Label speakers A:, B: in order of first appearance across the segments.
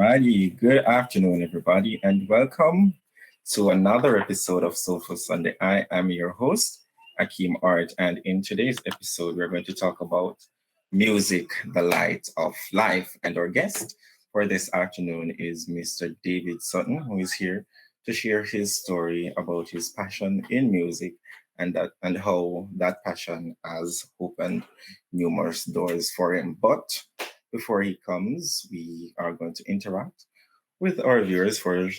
A: Alrighty, good afternoon, everybody, and welcome to another episode of Soulful Sunday. I am your host, Akeem Art, and in today's episode, we're going to talk about music, the light of life. And our guest for this afternoon is Mr. David Sutton, who is here to share his story about his passion in music and how that passion has opened numerous doors for him. But before he comes, we are going to interact with our viewers for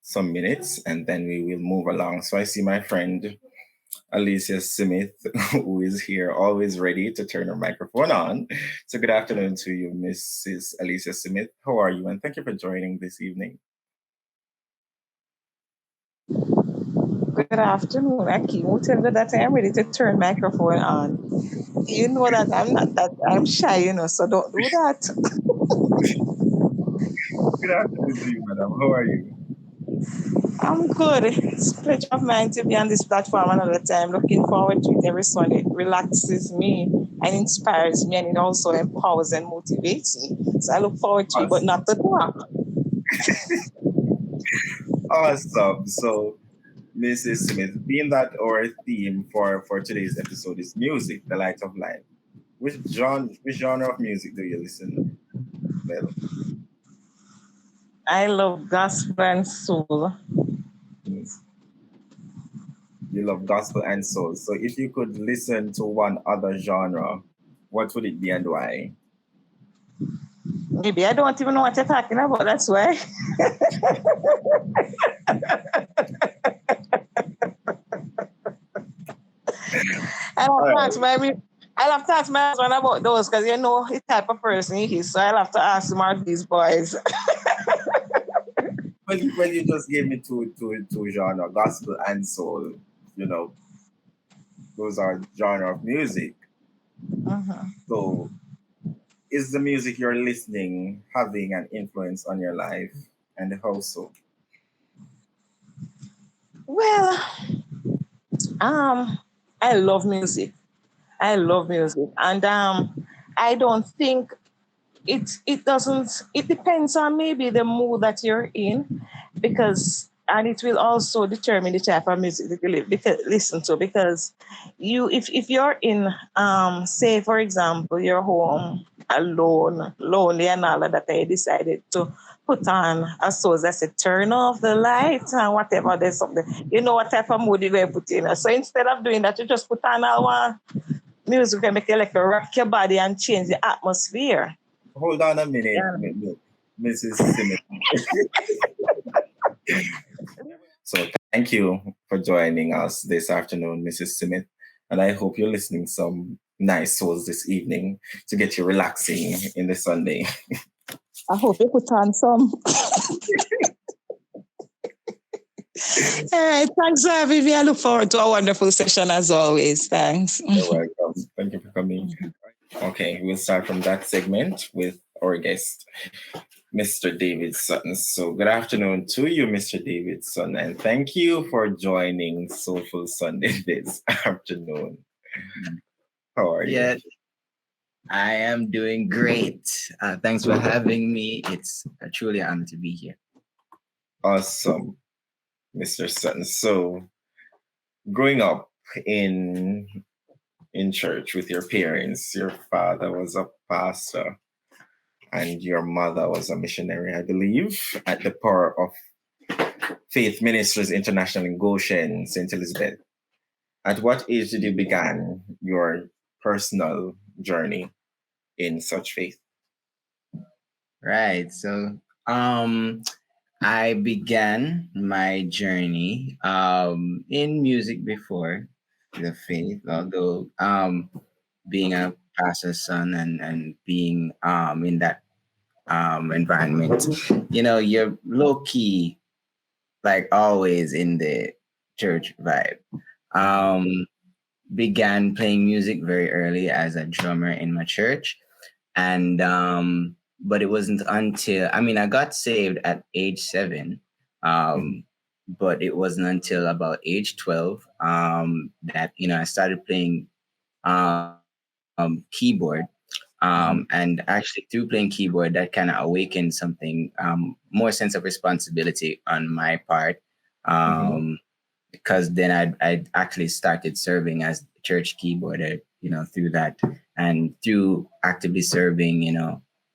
A: some minutes and then we will move along. So I see my friend Alicia Smith, who is here, always ready to turn her microphone on. So good afternoon to you, Mrs. Alicia Smith. How are you? And thank you for joining this evening.
B: Good afternoon, Aki. Who tell you that I am ready to turn microphone on? You know that I'm not that I'm shy, so don't do that.
A: Good afternoon to you, madam. How are you?
B: I'm good. It's a pleasure of mine to be on this platform another time. Looking forward to it every Sunday. It relaxes me and inspires me and it also empowers and motivates me. So I look forward to it, but not to talk.
A: Awesome. So Mrs. Smith, being that our theme for today's episode is music, the light of life. Which genre of music do you listen? Well,
B: I love gospel and soul.
A: mm, you love gospel and soul. So if you could listen to one other genre, what would it be and why?
B: Maybe I don't even know what you're talking about. That's why. I'll
A: All
B: have to
A: right.
B: ask I'll have to ask my husband about those because you know the type of person he is. So I'll have to ask him about these boys.
A: Well, you just gave me two genre, gospel and soul. You know, those are genre of music.
B: Mhm.
A: So is the music you're listening having an influence on your life and how so?
B: Well, um, I love music. I love music, and I don't think it doesn't. It depends on maybe the mood that you're in, because and it will also determine the type of music that you listen to. Because if you're in say for example you're home alone, lonely and all of that, I decided to put on a song that said turn off the lights and whatever. There's something, you know what type of mood you're going to put in. So instead of doing that, you just put on all one music and make it like a rock your body and change the atmosphere.
A: Hold on a minute,
B: Yeah.
A: Mrs. Simmons. So thank you for joining us this afternoon, Mrs. Smith. And I hope you're listening some nice souls this evening to get you relaxing in the Sunday.
B: I hope you put on some. All right, thanks for having me. I look forward to a wonderful session as always. Thanks.
A: You're welcome. Thank you for coming. Okay, we'll start from that segment with our guest, Mr. David Sutton. So, good afternoon to you, Mr. David Sutton, and thank you for joining Soulful Sunday this afternoon. How are you?
C: Yeah, I am doing great. Thanks for having me. It's truly an honor to be here.
A: Awesome, Mr. Sutton. So, growing up in in church with your parents, your father was a pastor and your mother was a missionary, I believe, at the Power of Faith Ministries International in Goshen, St. Elizabeth. At what age did you begin your personal journey in such faith?
C: Right. Um, I began my journey in music before the faith, although being a pastor's son and being in that environment, you're low key like always in the church vibe. Um, Began playing music very early as a drummer in my church, and but it wasn't until I got saved at age 7,
A: Mhm.
C: but it wasn't until about age 12 that I started playing keyboard. And actually, through playing keyboard, that kind of awakened something, more sense of responsibility on my part.
A: Mm-hmm.
C: Because then I actually started serving as church keyboarder, through that, and through actively serving,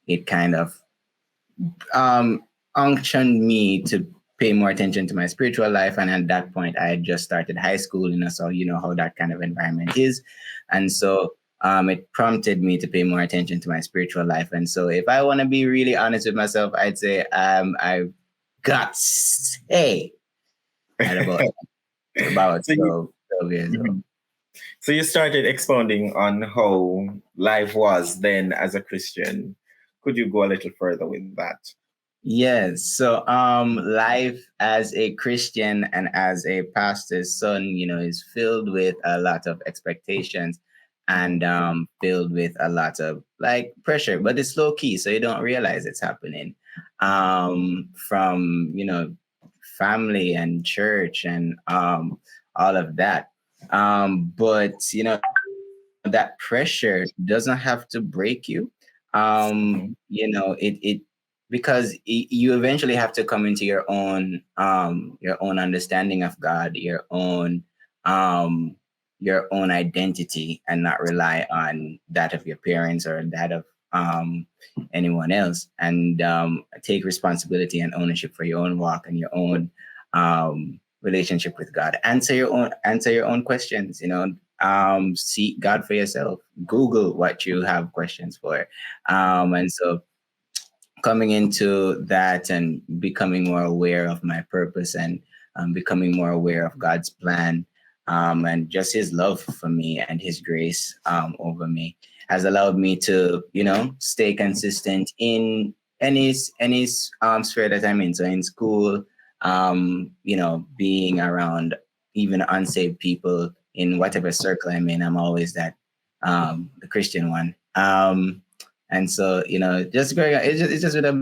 C: it kind of unctioned me to pay more attention to my spiritual life. And at that point, I had just started high school, so you know how that kind of environment is. And so it prompted me to pay more attention to my spiritual life. And so if I want to be really honest with myself, I'd say I got saved at about
A: So you
C: 12 years old.
A: mhm. So you started expounding on how life was then as a Christian. Could you go a little further with that?
C: Yes. So, life as a Christian and as a pastor's son, is filled with a lot of expectations and filled with a lot of like pressure, but it's low key, so you don't realize it's happening. From family and church and all of that. But that pressure doesn't have to break you.
A: Mhm.
C: It because you eventually have to come into your own understanding of God, um your own identity, and not rely on that of your parents or that of anyone else, and take responsibility and ownership for your own walk and your own relationship with God. Answer your own questions. Seek God for yourself. Google what you have questions for. And so coming into that and becoming more aware of my purpose, and becoming more aware of God's plan, and just His love for me and His grace over me, has allowed me to stay consistent in any sphere that I'm in. So in school, being around even unsaved people in whatever circle I'm in, I'm always that the Christian one. And so, just growing up, it's just been a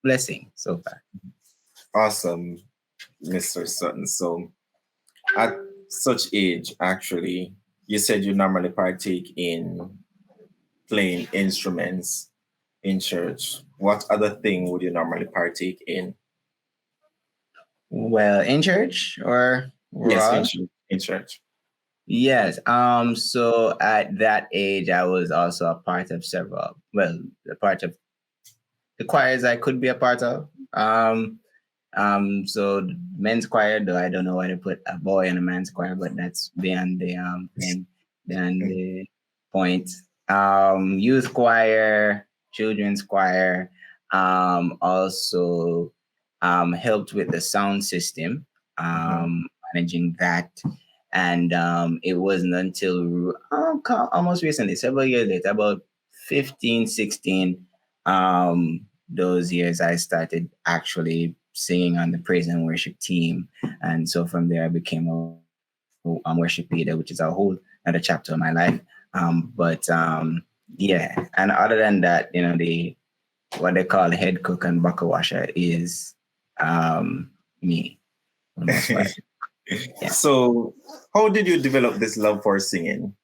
C: blessing so far.
A: Awesome, Mr. Sutton. So at such age, actually, you said you normally partake in playing instruments in church. What other thing would you normally partake in?
C: Well, in church or
A: Yes,
C: overall?
A: in church.
C: Yes. So at that age, I was also a part of several, well, a part of the choirs I could be a part of. So men's choir, though I don't know why to put a boy in a man's choir, but that's beyond the thing, beyond the point. Youth choir, children's choir, also helped with the sound system,
A: Mhm.
C: managing that. And it wasn't until almost recently, several years later, about 15, 16, those years I started actually singing on the praise and worship team. And so from there I became a worship leader, which is a whole another chapter of my life. But yeah, and other than that, the what they call head cook and bucket washer is me for the most part. Yeah.
A: So, how did you develop this love for singing?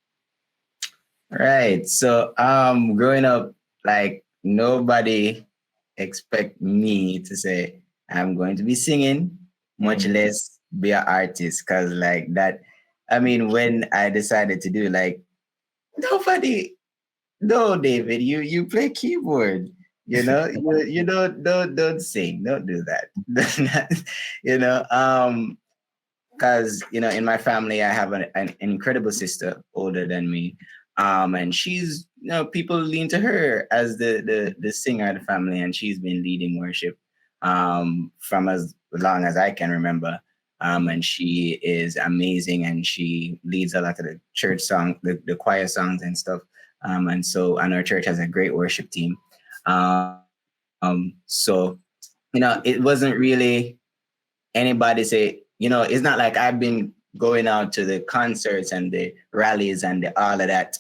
C: Right. So growing up, like nobody expect me to say I'm going to be singing, much
A: Mhm.
C: less be an artist. Cause like that, I mean, when I decided to do, like, nobody, no, David, you play keyboard. You don't sing, don't do that. you know, um, because in my family I have an incredible sister older than me, and she's, people lean to her as the singer of the family, and she's been leading worship from as long as I can remember. And she is amazing, and she leads a lot of the church song, the choir songs and stuff. And our church has a great worship team. So it wasn't really anybody say, it's not like I've been going out to the concerts and the rallies and all of that,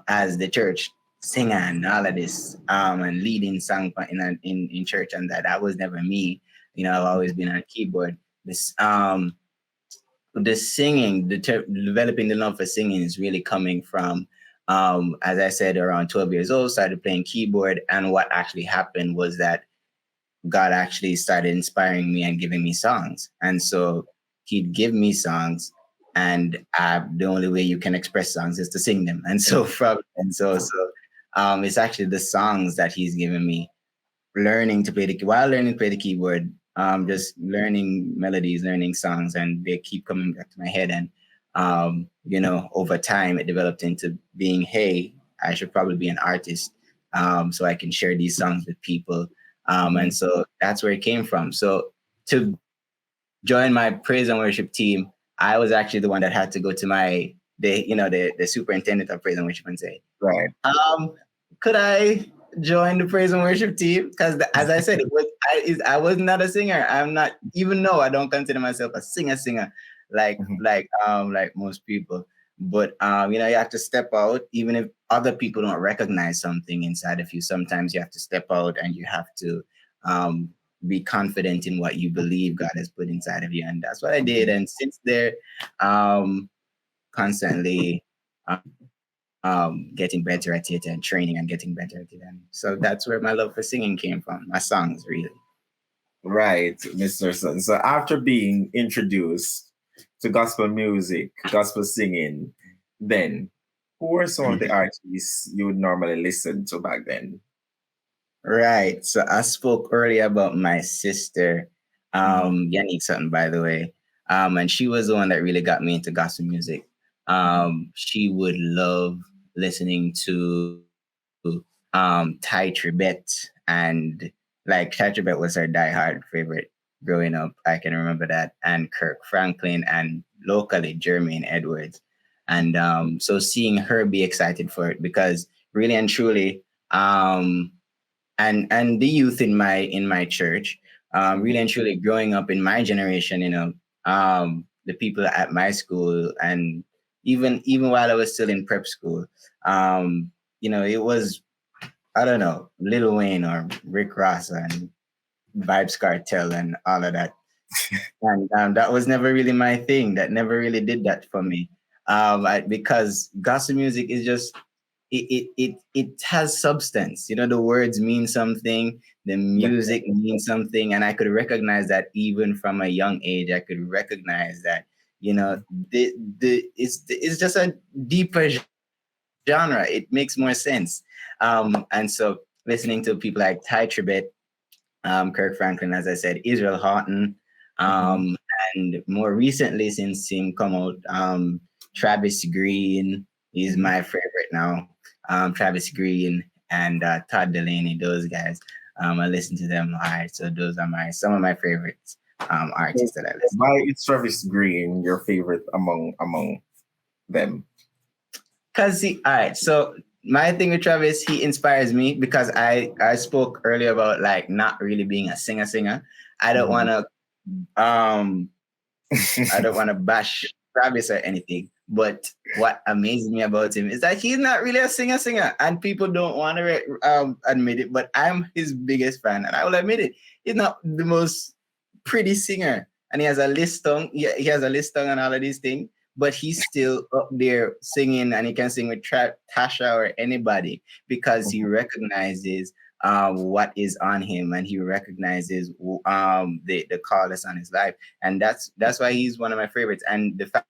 C: as the church singer and all of this, and leading song in church, and that was never me. I've always been on a keyboard. This the singing, developing the love for singing is really coming from As I said, around 12 years old, started playing keyboard. And what actually happened was that God actually started inspiring me and giving me songs. And so he'd give me songs, and the only way you can express songs is to sing them. And so it's actually the songs that he's given me, learning to play the while learning to play the keyboard, just learning melodies, learning songs, and they keep coming back to my head. And over time, it developed into being, hey, I should probably be an artist, so I can share these songs with people. And so that's where it came from. So to join my praise and worship team, I was actually the one that had to go to the superintendent of praise and worship and say,
A: Right.
C: um, could I join the praise and worship team? Because as I said, I was not a singer. I'm not, even though I don't consider myself a singer like
A: Mhm.
C: like most people. But you have to step out, even if other people don't recognize something inside of you. Sometimes you have to step out and you have to um be confident in what you believe God has put inside of you. And that's what I did. And since there, um constantly getting better at it and training and getting better at it. And so that's where my love for singing came from. My songs, really.
A: Right, Mr. Sun. So after being introduced to gospel music, gospel singing, then who were some of the
C: Mhm.
A: artists you would normally listen to back then?
C: Right. So I spoke earlier about my sister,
A: Mhm.
C: Yannick Sutton, by the way. And she was the one that really got me into gospel music. She would love listening to Ty Tribet, and like Ty Tribet was her diehard favorite growing up. I can remember that. And Kirk Franklin, and locally Jermaine Edwards. And so seeing her be excited for it, because really and truly, and the youth in my church, really and truly growing up in my generation, the people at my school, and even while I was still in prep school, it was, I don't know, Lil Wayne or Rick Ross and Vibes Cartel and all of that. And that was never really my thing. That never really did that for me. Because gospel music is just, it has substance. The words mean something, the music means something, and I could recognize that even from a young age. I could recognize that, it's just a deeper genre. It makes more sense. And so listening to people like Ty Tribbett, Kirk Franklin, as I said, Israel Houghton,
A: Mhm.
C: um, and more recently, since him come out, Travis Green is
A: Mhm.
C: my favorite now. Travis Green and Todd Delaney, those guys. I listen to them. All right, so those are some of my favorites
A: So
C: artists that I listen.
A: why is Travis Green your favorite among them?
C: Cause all right, so my thing with Travis, he inspires me because I spoke earlier about like not really being a singer. I don't
A: Mhm.
C: want to um I don't want to bash Travis or anything, but what amazes me about him is that he's not really a singer, and people don't want to admit it. But I'm his biggest fan, and I will admit it. He's not the most pretty singer, and he has a list song. He has a list song and all of these things, but he's still up there singing, and he can sing with Tasha or anybody because he recognizes what is on him, and he recognizes the call that's on his life. And that's why he's one of my favorites. And the fact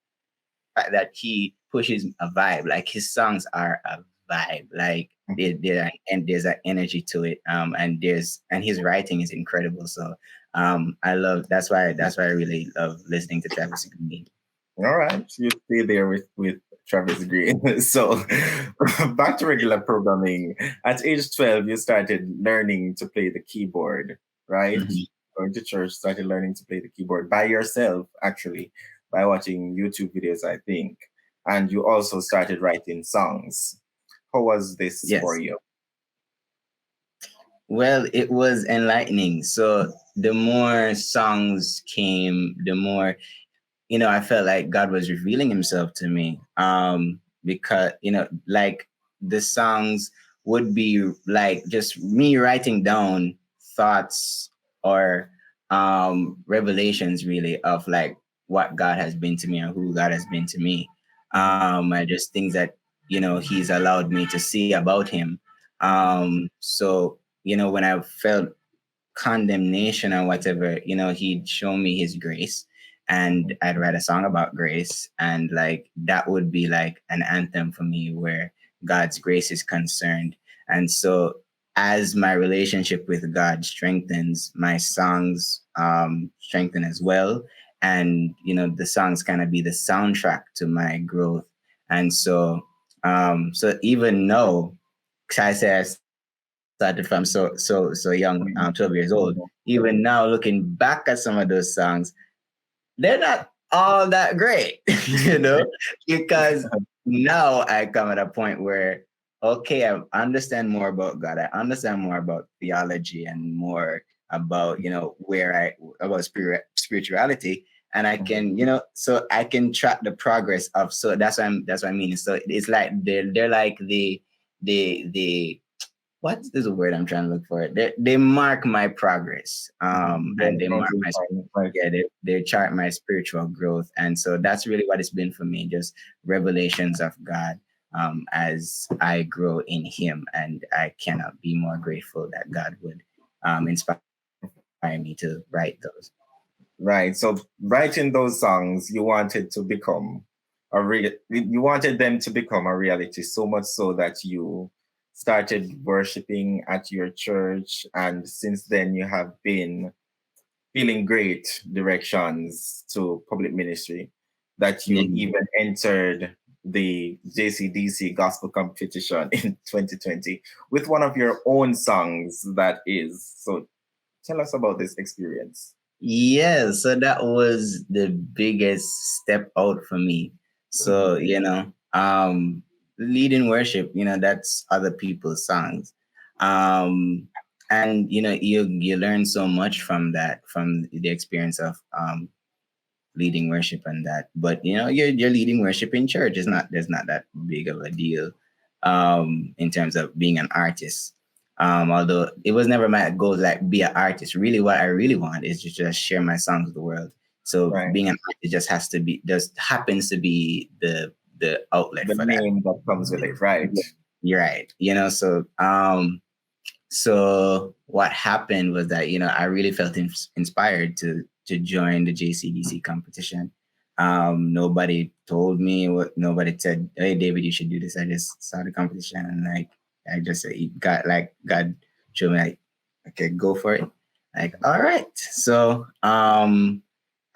C: that he pushes a vibe, like his songs are a vibe, like and there's an energy to it, and his writing is incredible. So I love that's why I really love listening to Travis Green.
A: All right, you stay there with Travis Green. So back to regular programming. At age 12, you started learning to play the keyboard, right?
C: Mhm.
A: Going to church, started learning to play the keyboard by yourself, actually, by watching YouTube videos, I think. And you also started writing songs. How was this for
C: Yes.
A: you?
C: Well, it was enlightening. So the more songs came, the more I felt like God was revealing himself to me. Because, like the songs would be like just me writing down thoughts or revelations really of like what God has been to me or who God has been to me. And just things that, he's allowed me to see about him. So when I felt condemnation or whatever, he'd show me his grace, and I'd write a song about grace, and like that would be like an anthem for me where God's grace is concerned. And so as my relationship with God strengthens, my songs strengthen as well. And the songs kind of be the soundtrack to my growth. And so even though, 'cause I say I started from so young, 12 years old. Even now, looking back at some of those songs, they're not all that great, because now I come at a point where, okay, I understand more about God. I understand more about theology and more about, where about spirituality. And I can, so I can track the progress of, so that's what I mean. So it's like, they're like the what is the word I'm trying to look for? They mark my progress, and they mark my
A: Right.
C: yeah, they chart my spiritual growth, and so that's really what it's been for me, just revelations of God, as I grow in Him, and I cannot be more grateful that God would inspire me to write those.
A: Right. So writing those songs, you wanted to become you wanted them to become a reality, so much so that you started worshiping at your church, and since then you have been feeling great directions to public ministry, that you
C: Yeah.
A: even entered the JCDC gospel competition in 2020 with one of your own songs, that is. So tell us about this experience.
C: Yeah, so that was the biggest step out for me. So, leading worship, that's other people's songs. Um, and you learn so much from that, from the experience of leading worship and that. But you're leading worship in church. There's not that big of a deal in terms of being an artist. Although it was never my goal to like be an artist. Really, what I really want is to just share my songs with the world. So
A: Right.
C: being an artist just happens to be the outlet
A: The
C: for that.
A: name that comes with it, right?
C: You're right. So what happened was that I really felt inspired to join the JCDC competition. Nobody told me what. Nobody said, "Hey, David, you should do this." I just saw the competition, and like I just got like God showed me like, okay, go for it. Like, all right. So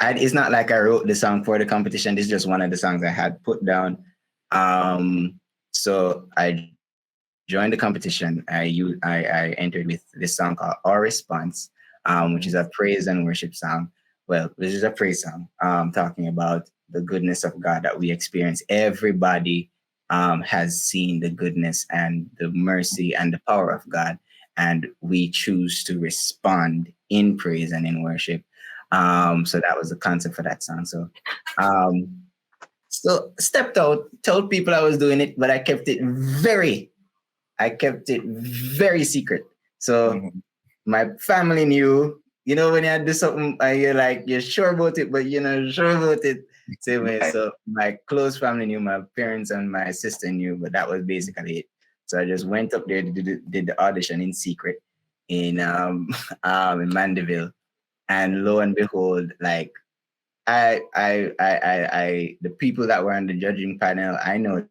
C: it's not like I wrote the song for the competition. This is just one of the songs I had put down. So I joined the competition. I entered with this song called Our Response, which is a praise and worship song. Well, this is a praise song, talking about the goodness of God that we experience. Everybody has seen the goodness and the mercy and the power of God, and we choose to respond in praise and in worship. So that was the concept for that song. Um, so stepped out, told people I was doing it, but I kept it very secret. So
A: Mhm.
C: my family knew, when you do something and you're sure about it, but you're not sure about it. Same way.
A: Right.
C: So my close family knew, my parents and my sister knew, but that was basically it. So I just went up there to did the audition in secret in in Mandeville. And lo and behold, like the people that were on the judging panel, I know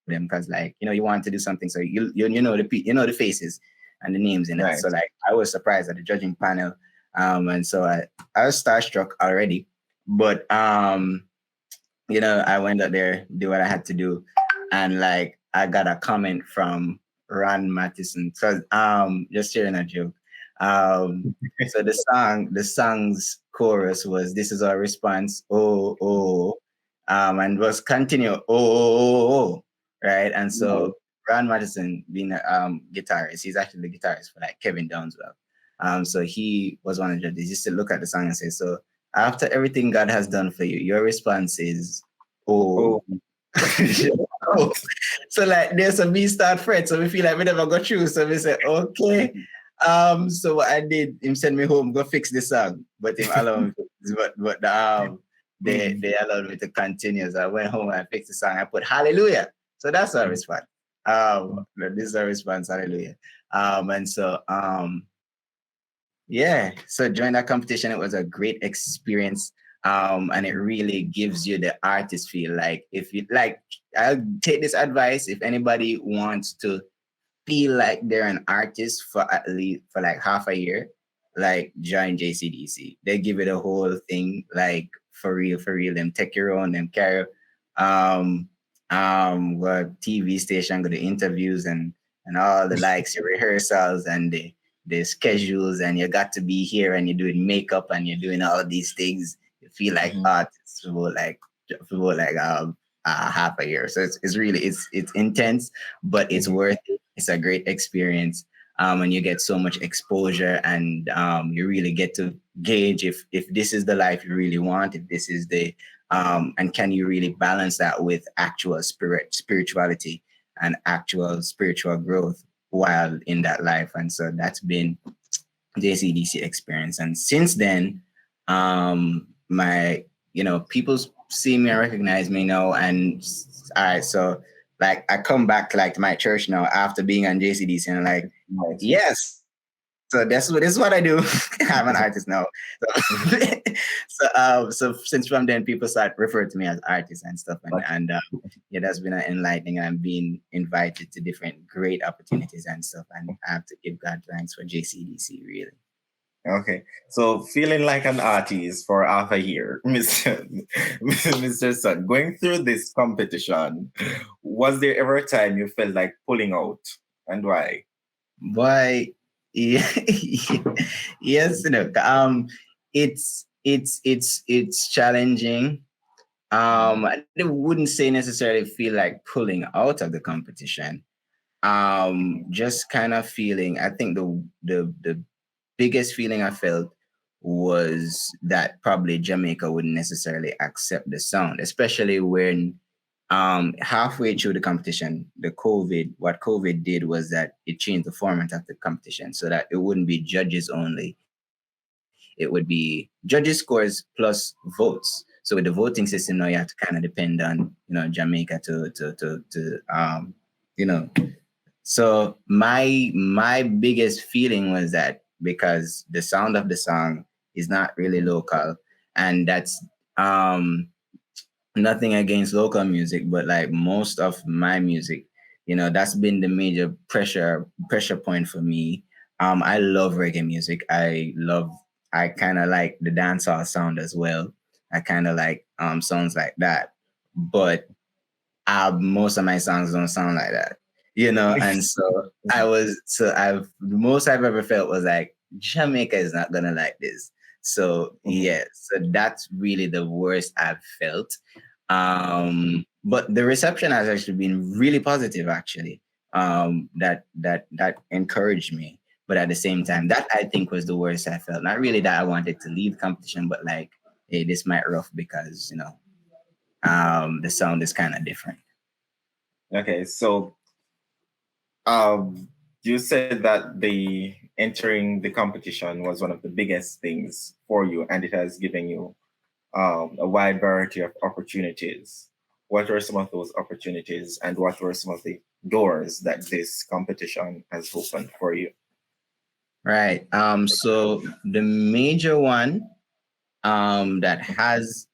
C: them because you want to do something, so you know the faces and the names in it. So like
A: Right.
C: I was surprised at the judging panel, and so I was starstruck already, but I went out there, do what I had to do, and like I got a comment from Ron Mattison. So just sharing a joke. So the song's chorus was, "This is our response, oh oh," and was continue, oh oh oh, oh, right? And
A: Right.
C: so Ron Mattison, being a guitarist, he's actually the guitarist for like Kevin Downswell. So he was one of the judges. He used to look at the song and say, "So after everything God has done for you, your response is, oh."
A: Oh,
C: So like there's a me start fret. So we feel like we never got through. So we said, okay. So what I did, him send me home, go fix the song. But him allow me but
A: mm,
C: they allowed me to continue. So I went home and I fixed the song. I put hallelujah. So that's our response. This is our response. Hallelujah. And so yeah, so during that competition, it was a great experience. And it really gives you the artist feel. Like if you like, I'll take this advice. If anybody wants to feel like they're an artist for at least for like half a year, like join JCDC. They give it a whole thing, like for real, for real. Them take your own, them carry um what TV station, go to interviews and all the likes, your rehearsals and the schedules, and you got to be here and you're doing makeup and you're doing all of these things. You feel like
A: Mhm.
C: artists for like half a year. So it's really it's intense, but it's
A: Mhm.
C: worth it. It's a great experience. And you get so much exposure, and you really get to gauge if this is the life you really want, if this is the and can you really balance that with actual spirituality and actual spiritual growth while in that life. And so that's been JCDC experience. And since then, my people see me and recognize me now. And all right, so like I come back like to my church now after being on JCDC, and I'm like,
A: Right.
C: yes, so this is what I do. I'm an artist now. So, so since from then people start referring to me as artist and stuff, and yeah, that's been enlightening. I'm being invited to different great opportunities and stuff, and I have to give God thanks for JCDC really.
A: Okay, so feeling like an artist for half a year, Mr. Sun, going through this competition, was there ever a time you felt like pulling out, and why?
C: But yeah, yes, look, it's challenging. I wouldn't say necessarily feel like pulling out of the competition. Just kind of feeling. I think the biggest feeling I felt was that probably Jamaica wouldn't necessarily accept the sound, especially when halfway through the competition, what COVID did was that it changed the format of the competition so that it wouldn't be judges only. It would be judges scores plus votes. So with the voting system now, you have to kind of depend on Jamaica to you know so my biggest feeling was that because the sound of the song is not really local, and that's um nothing against local music, but like most of my music, that's been the major pressure point for me. I love reggae music. I kind of like the dancehall sound as well. I kind of like songs like that, but most of my songs don't sound like that, and so I've the most I've ever felt was like Jamaica is not gonna like this. So
A: Mhm.
C: yeah, so that's really the worst I've felt. But the reception has actually been really positive actually. That encouraged me. But at the same time, that I think was the worst I felt. Not really that I wanted to leave competition, but like, hey, this might rough because the sound is kind of different.
A: Okay, so um, you said that the entering the competition was one of the biggest things for you, and it has given you a wide variety of opportunities. What were some of those opportunities, and what were some of the doors that this competition has opened for you?
C: Right. So the major one that has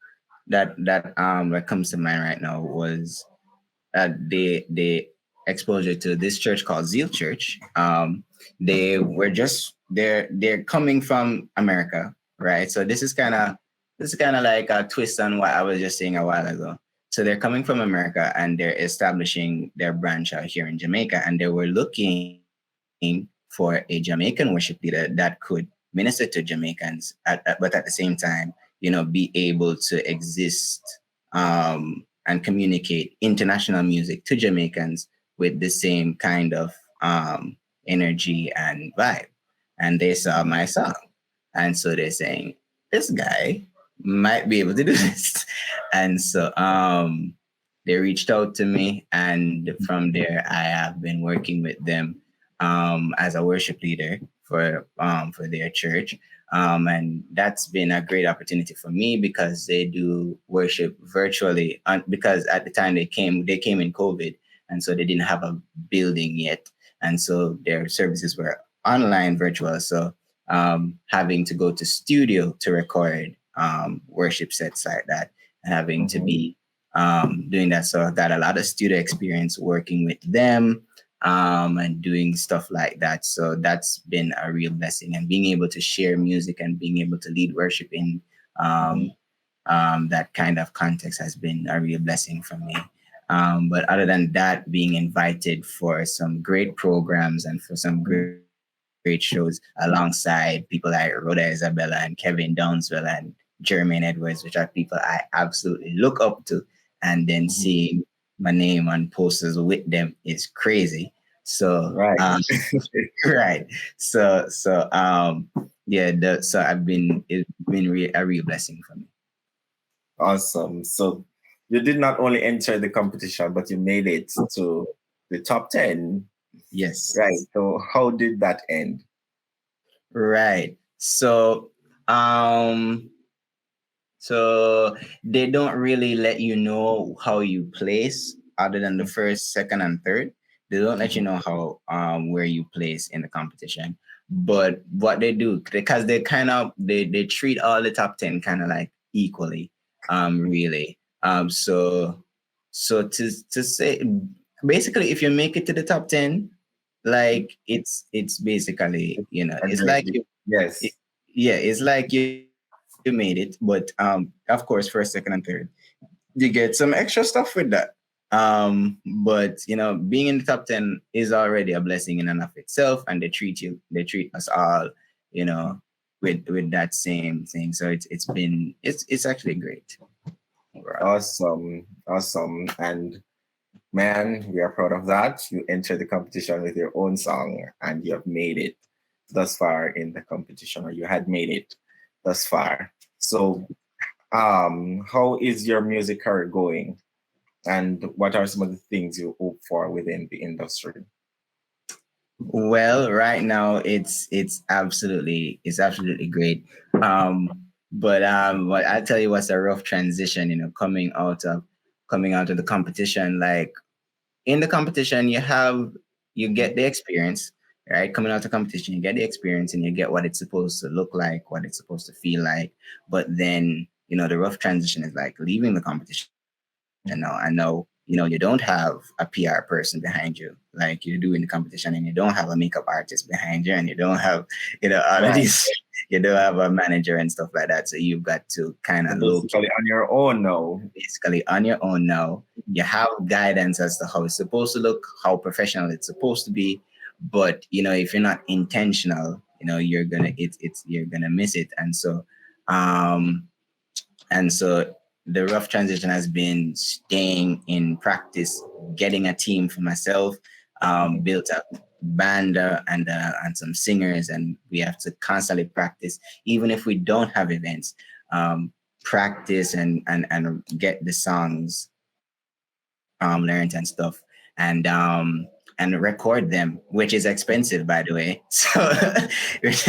C: that comes to mind right now was the exposure to this church called Zeal Church. They're coming from America, right? So this is kind of like a twist on what I was just saying a while ago. So they're coming from America and they're establishing their branch out here in Jamaica, and they were looking for a Jamaican worship leader that could minister to Jamaicans, but at the same time, be able to exist and communicate international music to Jamaicans with the same kind of energy and vibe. And they saw my song. And so they're saying, this guy might be able to do this. And so they reached out to me. And from there, I have been working with them as a worship leader for their church. And that's been a great opportunity for me because they do worship virtually. And because at the time they came in COVID, and so they didn't have a building yet, and so their services were online virtual. So having to go to studio to record worship sets like that, and having to
A: Mm-hmm.
C: be doing that. So I got a lot of studio experience working with them and doing stuff like that. So that's been a real blessing. And being able to share music and being able to lead worship in
A: Mm-hmm.
C: um, that kind of context has been a real blessing for me. But other than that, being invited for some great programs and for some great shows alongside people like Rhoda Isabella and Kevin Downswell and Jermaine Edwards, which are people I absolutely look up to. And then
A: Mm-hmm.
C: seeing my name on posters with them is crazy. So,
A: Right.
C: right. So, yeah, so it's been a real blessing for me.
A: Awesome. So you did not only enter the competition, but you made it to the top 10.
C: Yes.
A: Right. So how did that end?
C: Right. Um, So they don't really let you know how you place other than the first, second, and third. They don't let you
A: Mhm.
C: know how where you place in the competition. But what they do, because they kind of they treat all the top 10 kind of like equally, really. So to say basically if you make it to the top 10, like it's basically,
A: A
C: it's
A: great
C: like
A: deal.
C: it,
A: Yes.
C: yeah, it's like you made it, but of course, first, second, and third, you get some extra stuff with that. But being in the top 10 is already a blessing in and of itself, and they treat us all, you know, with that same thing. So it's actually great overall.
A: Awesome. Awesome. And man, we are proud of that. You entered the competition with your own song and you have made it thus far in the competition, or you had made it thus far. So, how is your music career going? And what are some of the things you hope for within the industry?
C: Well, right now it's absolutely great. But I tell you what's a rough transition, coming out of the competition. Like in the competition, you get the experience, right? Coming out of competition, you get the experience and you get what it's supposed to look like, what it's supposed to feel like. But then, the rough transition is like leaving the competition now. I know, you don't have a PR person behind you like you do in the competition, and you don't have a makeup artist behind you, and you don't have, all of
A: Right.
C: these, you don't have a manager and stuff like that. So you've got to kind of
A: So
C: low key
A: basically on your own now.
C: basically on your own now. You have guidance as to how it's supposed to look, how professional it's supposed to be. But if you're not intentional, you're gonna miss it. Um, and so the rough transition has been staying in practice, getting a team for myself,
A: Mhm.
C: built a band and some singers, and we have to constantly practice, even if we don't have events. Um, Practice and get the songs learned and stuff, and record them, which is expensive, by the way. So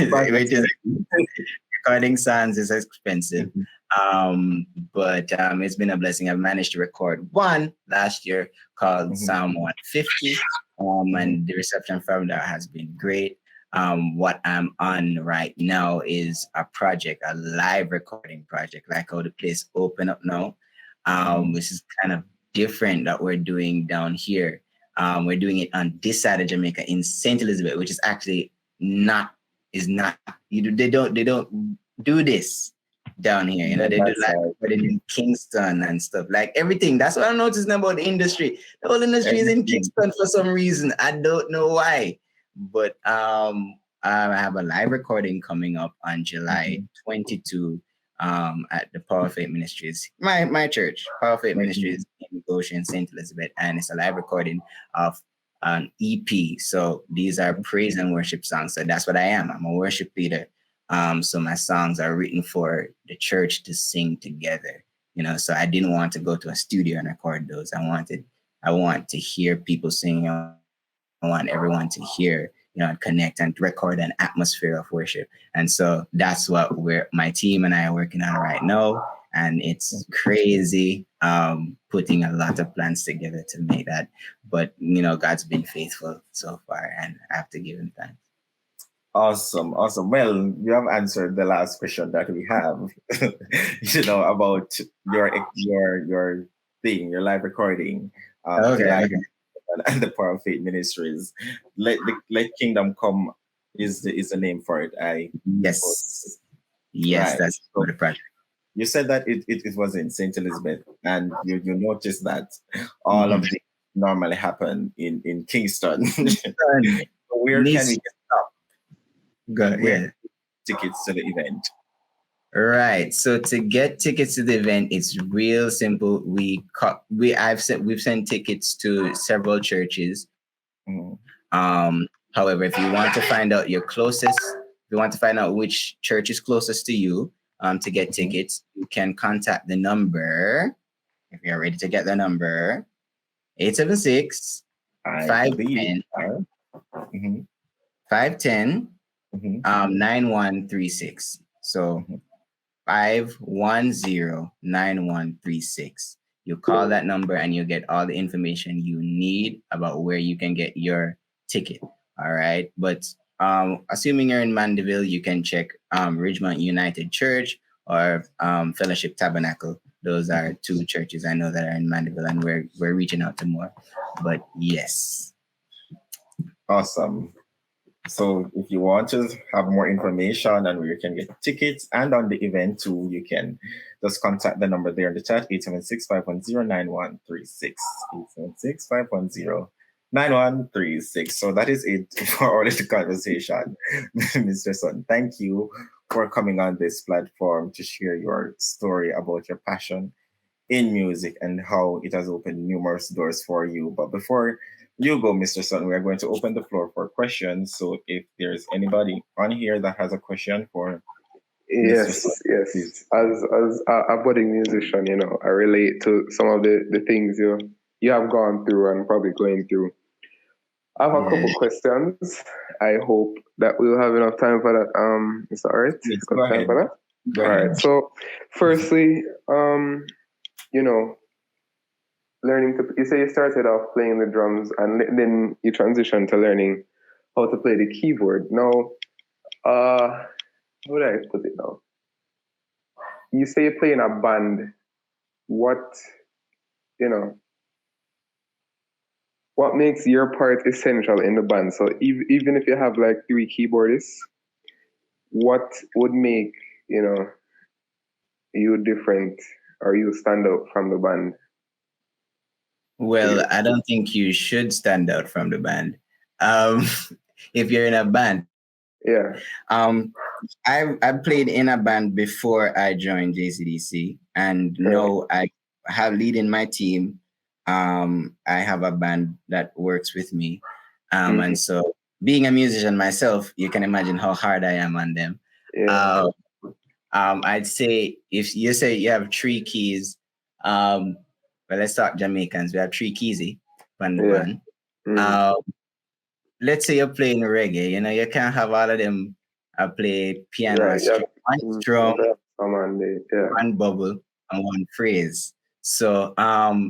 A: Quite
C: which is
A: expensive.
C: recording songs is expensive.
A: Mhm.
C: But it's been a blessing. I've managed to record one last year called
A: Mhm.
C: Psalm 150.
A: Mhm.
C: And the reception from that has been great. What I'm on right now is a project, a live recording project, like how the place open up now.
A: Mhm.
C: Which is kind of different that we're doing down here. We're doing it on this side of Jamaica in St. Elizabeth, which is actually not is not they don't do this down here.
A: Yeah,
C: They do
A: that's
C: live
A: right.
C: recording in Kingston and stuff. Like everything. That's what I'm noticing about the industry. The whole industry is in
A: Everything.
C: Kingston for some reason. I don't know why. But I have a live recording coming up on July
A: Mhm.
C: 22 at the Power Faith Ministries, my church, Power Faith
A: Mhm.
C: Ministries in Goshen, St. Elizabeth, and it's a live recording of an EP. So these are praise and worship songs. So that's what I am. I'm a worship leader. So my songs are written for the church to sing together. So I didn't want to go to a studio and record those. I want to hear people singing. I want everyone to hear, connect and record an atmosphere of worship. And so that's what my team and I are working on right now. And it's crazy. putting a lot of plans together to make that. But God's been faithful so far, and I have to give Him thanks.
A: Awesome, awesome. Well, you have answered the last question that we have, about your thing, your live recording,
C: Okay,
A: July
C: okay.
A: and the Power of Faith Ministries. Let Kingdom Come is the name for it. I suppose.
C: Yes, yes,
A: Right.
C: that's for
A: So
C: the project.
A: you said that it was in Saint Elizabeth, and you noticed that all of
C: Mhm.
A: the normally happen in Kingston.
C: Done.
A: Where can we
C: Needs
A: get stuff?
C: go,
A: Where
C: yeah.
A: tickets to the event?
C: Right. So to get tickets to the event, it's real simple. We've sent tickets to several churches.
A: Mhm.
C: However, if you want to find out your closest, if you want to find out which church is closest to you, to get
A: Mhm.
C: tickets, you can contact the number. If you're ready to get the number, 876
A: I
C: five
A: believe.
C: ten
A: Mhm.
C: 510
A: Mhm.
C: 9136. So
A: Mhm.
C: 510 9136. You call that number and you get all the information you need about where you can get your ticket. All right. But assuming you're in Mandeville, you can check Ridgemont United Church or Fellowship Tabernacle. Those are two churches I know that are in Mandeville, and we're reaching out to more. But yes.
A: Awesome. So if you want to have more information on where you can get tickets and on the event too, you can just contact the number there in the chat, 876-510-9136. 876-510-9136. So that is it for our little conversation. Mr. Sutton, thank you for coming on this platform to share your story about your passion in music and how it has opened numerous doors for you. But before you go, Mr. Sutton, we are going to open the floor for questions. So if there's anybody on here that has a question for Mr. Sutton,
D: Yes, yes.
A: please.
D: As a budding musician, I relate to some of the things you have gone through and probably going through. I have a
C: Yeah.
D: couple questions. I hope that we'll have enough time for that. Is that all right?
A: Yes,
D: Got
A: go
D: time for
A: ahead.
D: that?
A: Go
D: All right.
A: ahead.
D: So, firstly, you know, learning to you say you started off playing the drums and then you transitioned to learning how to play the keyboard. Now, how would I put it now? You say you play in a band. What you know? What makes your part essential in the band? So even if you have like three keyboardists, what would make you different or you stand out from the band to
C: Well,
D: you?
C: I don't think you should stand out from the band. Um, if you're in a band,
D: Yeah.
C: I played in a band before I joined JCDC, and
D: Right.
C: now I have leading my team. I have a band that works with me,
D: Mm-hmm.
C: and so being a musician myself, you can imagine how hard I am on them.
D: Yeah.
C: Um, I'd say if you say you have three keys, um, well, let's talk Jamaicans. We have three keysy on the
D: Yeah.
C: band.
D: Mm.
C: Um, let's say you're playing reggae, you can't have all of them play piano
D: Right.
C: and
D: Yeah.
C: strum. One
D: You have
C: strum,
D: to have some on the yeah.
C: one bubble, and one phrase. So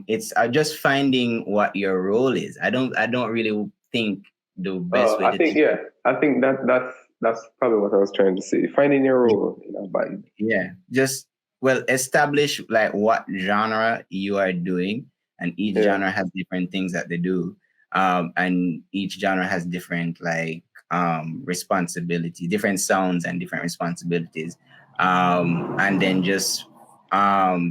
C: it's just finding what your role is. I don't really think the best way
D: I
C: to
D: think
C: think.
D: yeah. I think that's probably what I was trying to say. Finding your role in a band.
C: Yeah, just well establish like what genre you are doing, and each
D: Yeah.
C: genre has different things that they do, and each genre has different like responsibility, different sounds and different responsibilities, and then just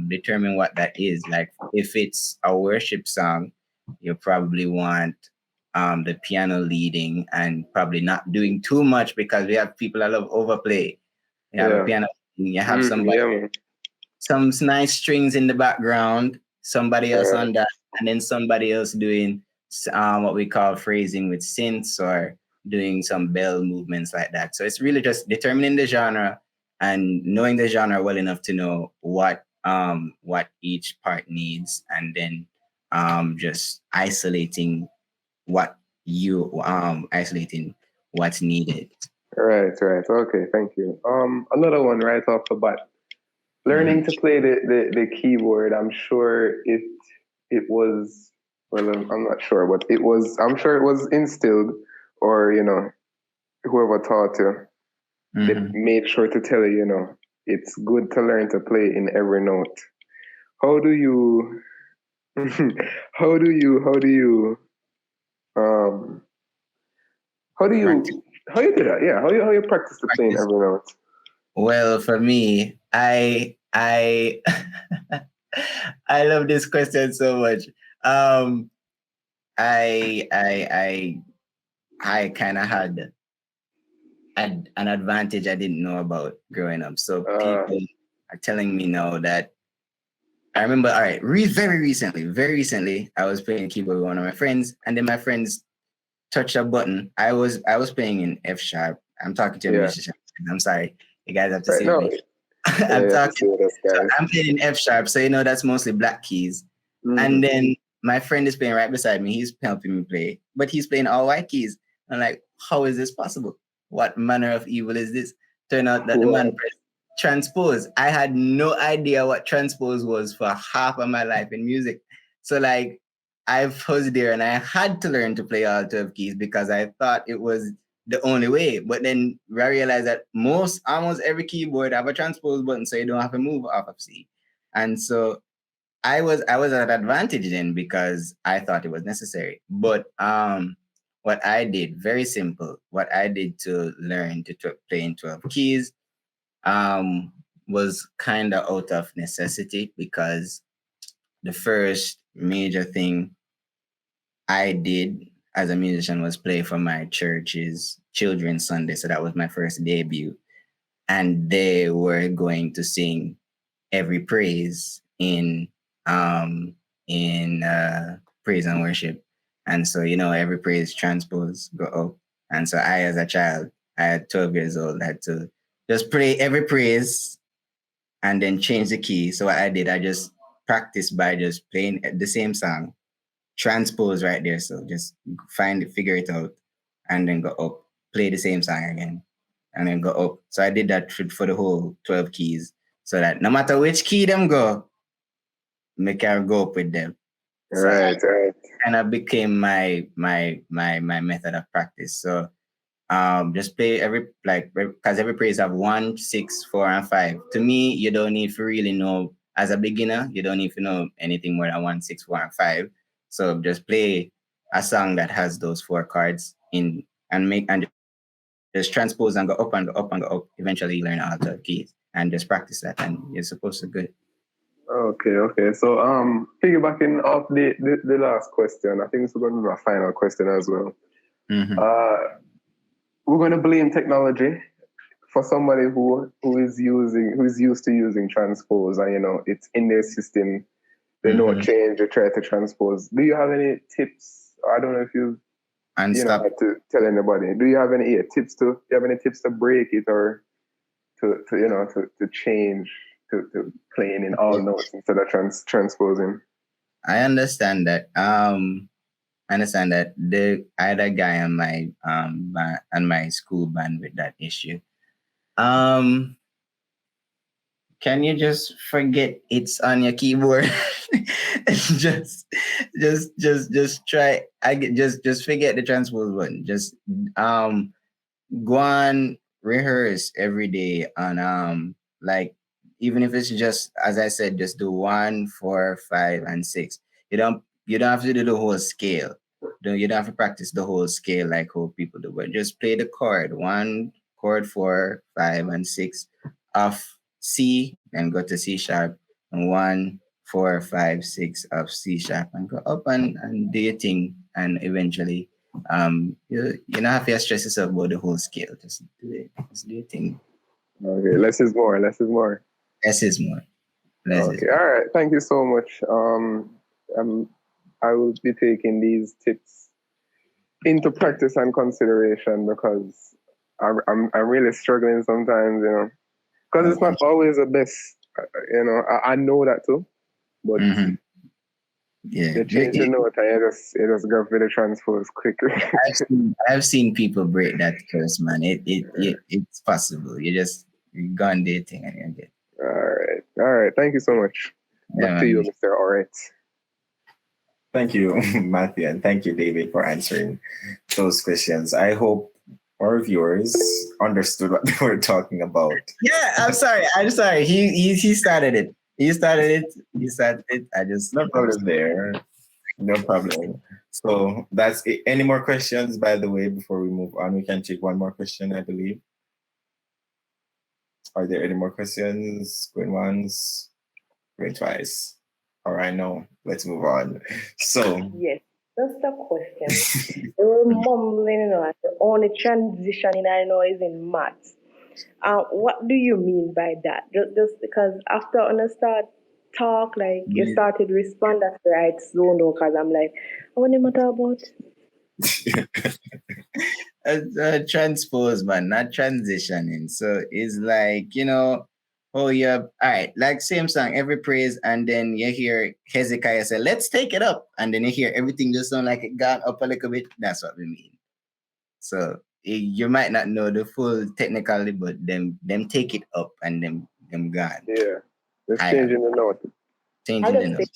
C: determine what that is. Like if it's a worship song, you probably want the piano leading and probably not doing too much because we have people that love overplay. You have a
D: Yeah.
C: piano, you have somebody,
D: Yeah, man.
C: some nice strings in the background, somebody else
D: Right.
C: on that, and then somebody else doing what we call phrasing with synths or doing some bell movements like that. So it's really just determining the genre and knowing the genre well enough to know what each part needs, and then just isolating what's needed.
D: Right. Right. Okay. Thank you. Another one right off the bat. learning to play the keyboard, I'm sure it was, well, I'm not sure, but it was, I'm sure it was instilled, or whoever taught you, they
C: Mm-hmm.
D: made sure to tell you, it's good to learn to play in every note. How do you how do you um
C: Practice.
D: how you do that? Yeah, how you practice to play in
C: Practice.
D: every note?
C: Well, for me, I I love this question so much. Um, I kind of had an advantage I didn't know about growing up. So
D: Uh,
C: people are telling me now that I remember. All right, very recently, I was playing keyboard with one of my friends, and then my friends touched a button. I was playing in F sharp. I'm talking to a
D: yeah,
C: musician. I'm sorry, you guys have to
D: right.
C: save
D: No,
C: me.
D: yeah,
C: I'm
D: you have to see
C: talking.
D: what this,
C: So
D: guys.
C: I'm playing in F sharp. So that's mostly black keys. And
D: Mm-hmm.
C: then my friend is playing right beside me. He's helping me play, but he's playing all white keys. I'm like, how is this possible? What manner of evil is this? Turn out that the man
D: What?
C: pressed transpose. I had no idea what transpose was for half of my life in music. So like I was there and I had to learn to play all 12 keys because I thought it was the only way. But then I realized that almost every keyboard have a transpose button, so you don't have to move off of C. And so I was at an advantage then because I thought it was necessary. But what I did, very simple, what I did to learn to play in 12 keys um was kind of out of necessity because the first major thing I did as a musician was play for my church's children's Sunday. So that was my first debut. And they were going to sing every praise in praise and worship. And so, every praise transpose go up. And so I as a child, I had 12 years old, had to just pray every praise and then change the key. So what I did, I just practiced by just playing the same song, transpose right there. So just figure it out, and then go up, play the same song again, and then go up. So I did that for the whole 12 keys, so that no matter which key them go, make I go up with them. So
D: Right, right.
C: kind of became my method of practice. So just play because every praise have 1, 6, 4, and 5. To me, you don't need to really know as a beginner. You don't need to know anything more than 1, 6, 4, and 5. So just play a song that has those 4 chords in and just transpose and go up and go up and go up. Eventually, you learn all 12 keys and just practice that, and you're supposed to good.
D: Okay, okay. So piggybacking off the last question, I think this is going to be my final question as well.
C: Mm-hmm.
D: We're going to blame technology for somebody who's used to using transpose, and it's in their system. They know
C: Mm-hmm.
D: change, they try to transpose. Do you have any tips? I don't know if you
C: And stop.
D: had to tell anybody. Do you have any tips to? Do you have any tips to break it, or to change to playing in all notes instead of transposing?
C: I understand that. I understand that I had a guy on my on my school band with that issue. Um, can you just forget it's on your keyboard? just, just try. Just forget the transpose button. Just um go on rehearse every day on like even if it's just as I said, just do 1, 4, 5, and 6. You don't have to do the whole scale. You don't have to practice the whole scale like how people do, but just play the chord 1 chord 4, 5, and 6 of C, then go to C sharp, and 1, 4, 5, 6 of C sharp, and go up and do your thing, and eventually you don't have to stress yourself about the whole scale. Just do it. Just do your thing.
D: Okay, less is more. Less is more.
C: Less is more. Less is
D: Okay, all right. Thank you so much. I will be taking these tips into practice and consideration because I'm really struggling sometimes, because it's
C: okay.
D: not always the best. I know that too, but
C: Mm-hmm. Yeah.
D: you change the note and you just go for the transpose quicker.
C: I've seen people break that curse, man. It's possible. You just you go and do your thing and you get.
D: All right. All right. Thank you so much.
C: Yeah,
D: Back to you,
C: man.
D: Mr. Orit.
A: Thank you, Matthew, and thank you, David, for answering those questions. I hope our viewers understood what they were talking about.
C: Yeah, I'm sorry. I'm sorry. He started it. He started it. He started it.
A: No
C: I'm
A: problem there. No problem. So that's it. Any more questions, by the way, before we move on? We can take one more question, I believe. Are there any more questions? Going once, going twice. All right, no. Let's move on. So,
E: Yes, just a question. They were mumbling, like the only transitioning I know is in maths. What do you mean by that? Just because after I start talk, like you started respond after I zone out, because I'm like, what do you matter about?
C: transpose, man, not transitioning. So it's like, oh yeah, all right, like same song, every praise, and then you hear Hezekiah say, let's take it up, and then you hear everything just sound like it got up a little bit. That's what we mean. So you might not know the full technically, but them take it up and them gone.
D: Yeah. Just
C: Higher.
D: changing the note.
C: Changing the
E: I'll just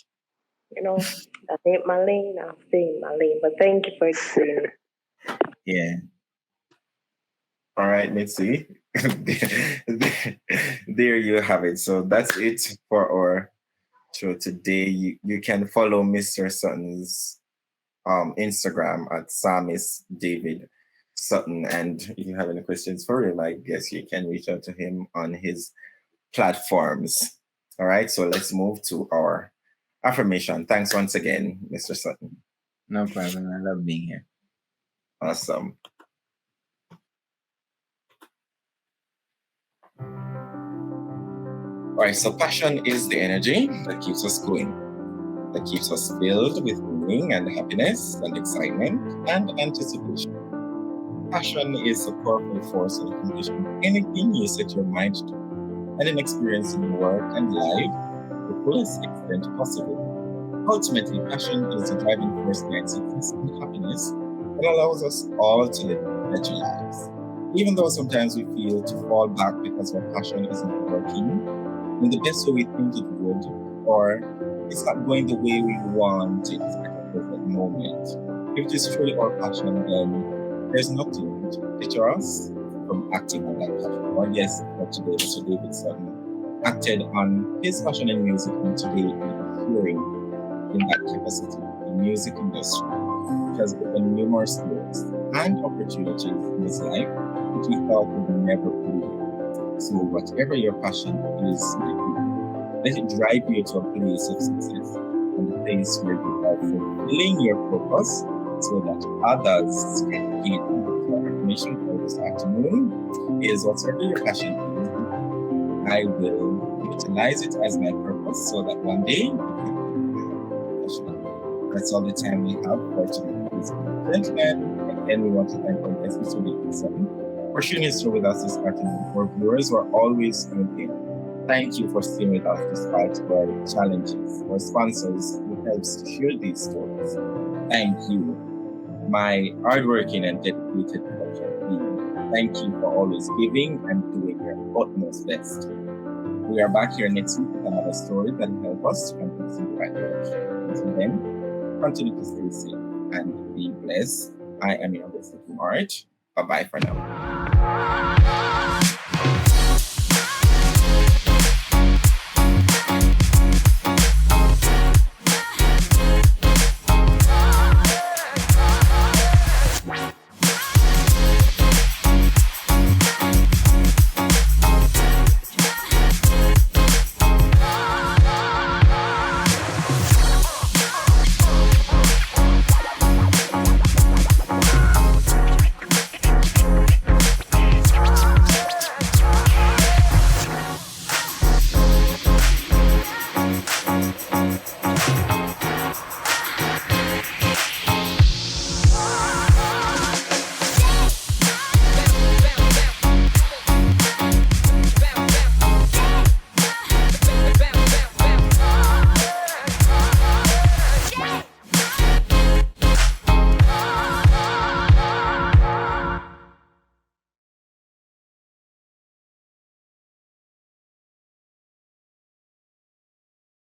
E: say,
C: note.
E: that ain't my lane, I'll stay in my lane. But thank you for explaining.
C: Yeah.
A: all right, let's see. There you have it. So that's it for our show today. You can follow Mr. Sutton's Instagram at Psalmist David Sutton. And if you have any questions for him, I guess you can reach out to him on his platforms. All right, so let's move to our affirmation. Thanks once again, Mr. Sutton.
C: No problem. I love being here.
A: Awesome. All right, so passion is the energy that keeps us going, that keeps us filled with meaning and happiness and excitement and anticipation. Passion is a powerful force in accomplishing anything you set your mind to and in experiencing work and life to the fullest extent possible. Ultimately, passion is the driving force behind success and happiness that allows us all to live better lives. Even though sometimes we feel to fall back because our passion isn't working in the best way we think it would, or it's not going the way we want it at the present moment. If it is truly our passion, then there's nothing to deter us from acting on that passion. Or yes, for today, Mr. David Sutton acted on his passion in music, and today is hearing in that capacity, the music industry, which has opened numerous doors and opportunities in his life which he thought would never be. So whatever your passion is, let it drive you to a place of success and a place where you are fulfilling your purpose so that others can gain from it. So our affirmation for this afternoon is whatever your passion is, I will utilize it as my purpose so that one day that's all the time we have for today's gentlemen. Again, we want to thank our guest, Mr. David Sutton, for sharing his story with us this afternoon. For viewers who are always tuned in, thank you for staying with us despite our challenges. Our sponsors who helps to share these stories. Thank you, my hardworking and dedicated production team. Thank you for always giving and doing your utmost best. We are back here next week with another story that will help us to continue in the right direction. Until then, continue to stay safe and be blessed. I am your host, Art. Bye-bye for now.